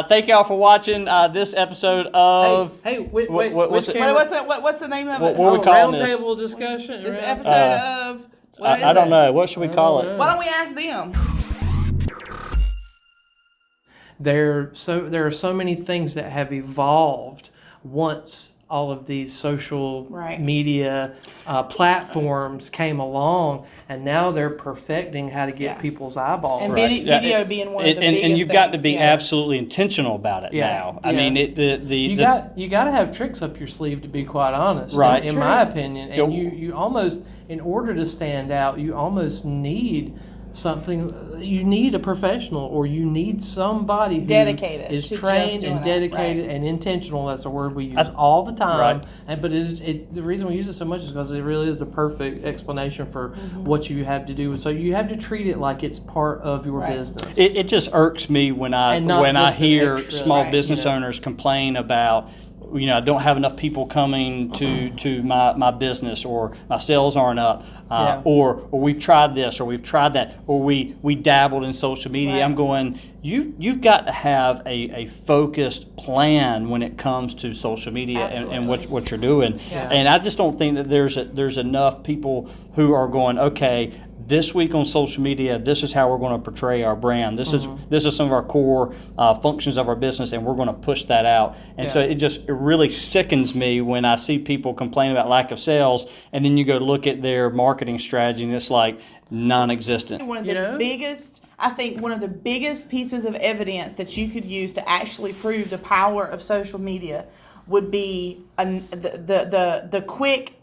thank y'all for watching this episode of. What's the name of it? What are we calling this? Roundtable discussion. This episode of. I don't know. What should we call it? Why don't we ask them? There are so many things that have evolved once all of these social media platforms came along, and now they're perfecting how to get people's eyeballs. And video being one of the biggest and you've got to things, be absolutely intentional about it now. I mean, you got to have tricks up your sleeve, to be quite honest. Right. In my opinion, and you almost, in order to stand out, you almost need something. You need a professional, or you need somebody who dedicated, is trained and dedicated and intentional. That's a word we use all the time. But the reason we use it so much is because it really is the perfect explanation for what you have to do. So you have to treat it like it's part of your business. It just irks me when I hear small business owners complain about, I don't have enough people coming to my business, or my sales aren't up, or we've tried this, or we've tried that, or we dabbled in social media. Right. I'm going, you've got to have a focused plan when it comes to social media and what you're doing. Yeah. And I just don't think that there's enough people who are going, okay, this week on social media, this is how we're going to portray our brand. This is some of our core functions of our business, and we're going to push that out. And so it really sickens me when I see people complain about lack of sales, and then you go look at their marketing strategy, and it's like non-existent. One of the biggest, I think, one of the biggest pieces of evidence that you could use to actually prove the power of social media would be the quick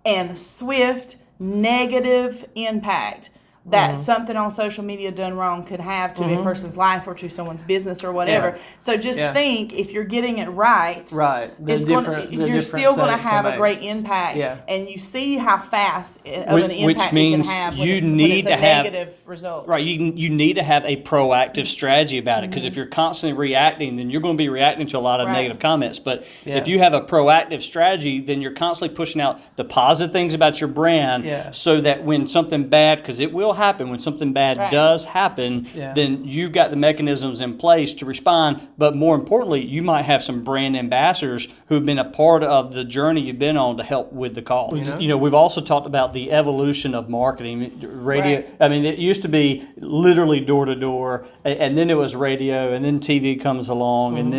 and swift negative impact that something on social media done wrong could have to a person's life or to someone's business or whatever. So just think, if you're getting it right, you're still going to have a great impact, and you see how fast of an impact you can have when it's a negative result. Right, you need to have a proactive strategy about it, because if you're constantly reacting, then you're going to be reacting to a lot of negative comments. But if you have a proactive strategy, then you're constantly pushing out the positive things about your brand, so that when something bad, because it will happen, when something bad does happen, then you've got the mechanisms in place to respond. But more importantly, you might have some brand ambassadors who've been a part of the journey you've been on to help with the cause. We've also talked about the evolution of marketing. Radio, I mean, it used to be literally door to door, and then it was radio, and then TV comes along, and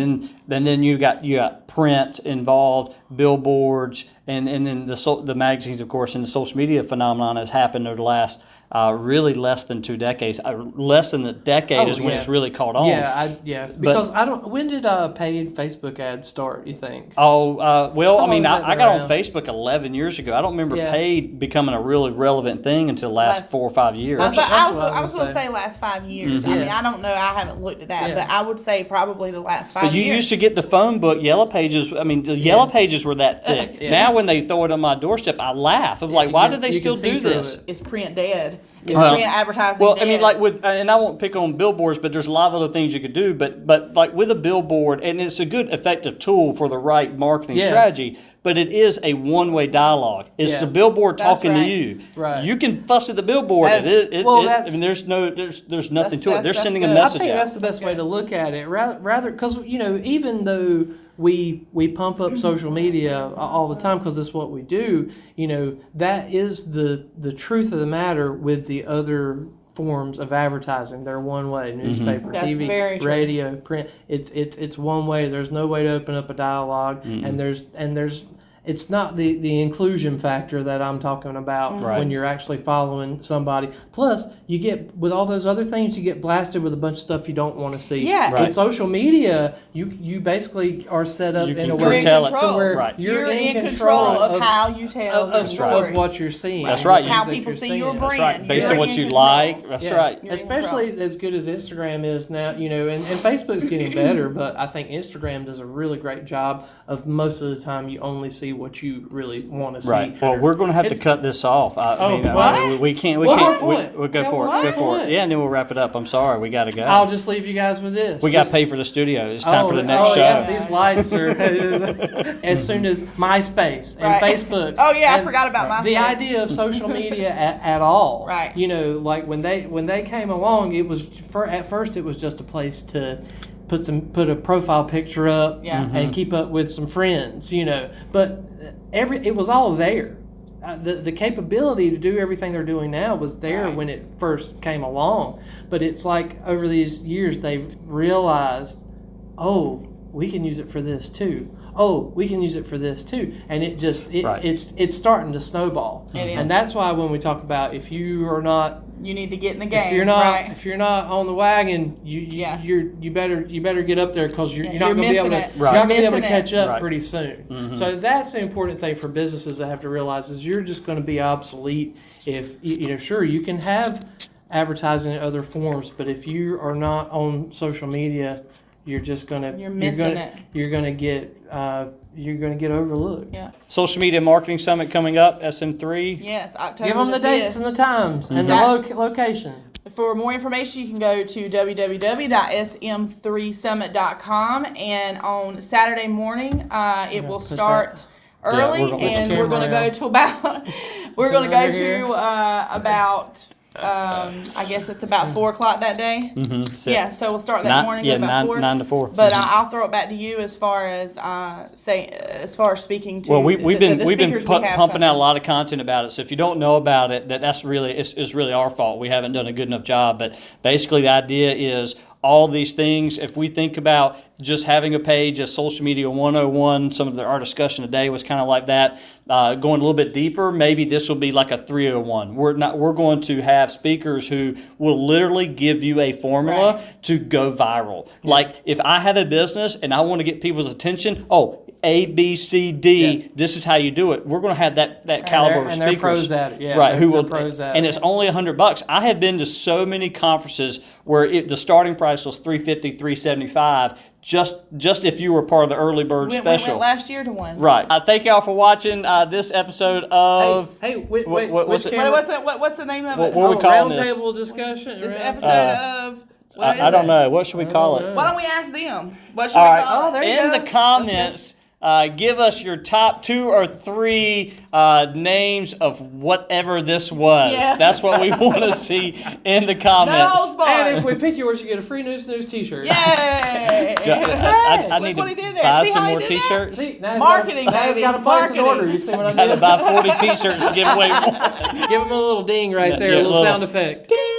then you got print involved, billboards, and then the magazines, of course, and the social media phenomenon has happened over the last really less than 2 decades. Less than a decade is when it's really caught on. Because when did paid Facebook ads start, you think? I got on Facebook 11 years ago. I don't remember paid becoming a really relevant thing until the last 4 or 5 years. I was going to say last 5 years. I mean, I don't know. I haven't looked at that, but I would say probably the last 5 years. But you used to get the phone book, Yellow Pages. I mean, the Yellow Pages were that thick. Now when they throw it on my doorstep, I laugh. I'm like, why do they still do this? Is print dead? Is print advertising dead? I mean, like and I won't pick on billboards, but there's a lot of other things you could do. But like with a billboard, and it's a good, effective tool for the right marketing strategy. But it is a one-way dialogue. It's the billboard talking to you. Right. You can fuss at the billboard. I mean, there's nothing to it. They're sending a message out. I think that's the best way to look at it. Rather, because even though we pump up social media all the time because it's what we do, that is the truth of the matter with the other forms of advertising. They're one way: newspaper, TV, radio, print. It's one way. There's no way to open up a dialogue, and there's it's not the inclusion factor that I'm talking about when you're actually following somebody. Plus, you get, with all those other things, you get blasted with a bunch of stuff you don't want to see. With social media, you basically are set up in a way to where you're in control of how you tell the story of what you're seeing. That's right. How people see your brand. That's right. Based on what you like. That's right. Especially as good as Instagram is now, and Facebook's getting better, but I think Instagram does a really great job of most of the time you only see what you really want to see. Right. Well, we're going to have to cut this off. We can't. We'll go for it. Go for it. Yeah, and then we'll wrap it up. I'm sorry. We got to go. I'll just leave you guys with this. We got to pay for the studio. It's time for the next show. Yeah. These lights are as soon as MySpace and Facebook. Oh, yeah. I forgot about MySpace. The idea of social media at all. Right. Like when they came along, it was at first it was just a place to put a profile picture up and keep up with some friends, But it was all there. The capability to do everything they're doing now was there when it first came along. But it's like over these years they've realized, oh, we can use it for this too. Oh, we can use it for this too. And it's starting to snowball. And that's why when we talk about if you are not, you need to get in the game. If you're not on the wagon, you better get up there, because you're not going to be able to you're not going to be able to catch up pretty soon. Mm-hmm. So that's the important thing for businesses to have to realize is you're just going to be obsolete if sure you can have advertising in other forms, but if you are not on social media, you're gonna get overlooked. Yeah. Social Media Marketing Summit coming up, SM3. Yes, October. Give them the dates and the times and the location. For more information, you can go to www.sm3summit.com, and on Saturday morning, it will start early, and we're going to go to about I guess it's about 4:00 that day. Mm-hmm. So we'll start that morning at about 4. 9 to 4. But I'll throw it back to you as far as speaking to. Well, we've been pumping coming out a lot of content about it. So if you don't know about it, that's really it's really our fault. We haven't done a good enough job. But basically, the idea is all these things. If we think about just having a page as Social Media 101, some of our discussion today was kind of like that. Going a little bit deeper, maybe this will be like a 301. We're going to have speakers who will literally give you a formula to go viral. Yeah. Like if I have a business and I want to get people's attention, A, B, C, D. This is how you do it. We're going to have that caliber of speakers, and they're pros at it. Yeah, right? Who will? And it's only $100. I have been to so many conferences where the starting price was $350, $375. Just if you were part of the early bird special. We went last year to one. Right. Thank y'all for watching this episode of. Wait, what's the name of it? What we call this? Roundtable discussion. This episode of. I don't know. What should we call it? Why don't we ask them? What should we call it? There you go. In the comments, give us your top 2 or 3 names of whatever this was. Yeah. That's what we want to see in the comments. And if we pick yours, you get a free News T-shirt. Yay! I need to buy some more T-shirts. Marketing, now he's got to place an order. You see what I mean? I got to buy 40 T-shirts to give away one. Give him a little ding right there, a little sound effect. Ding.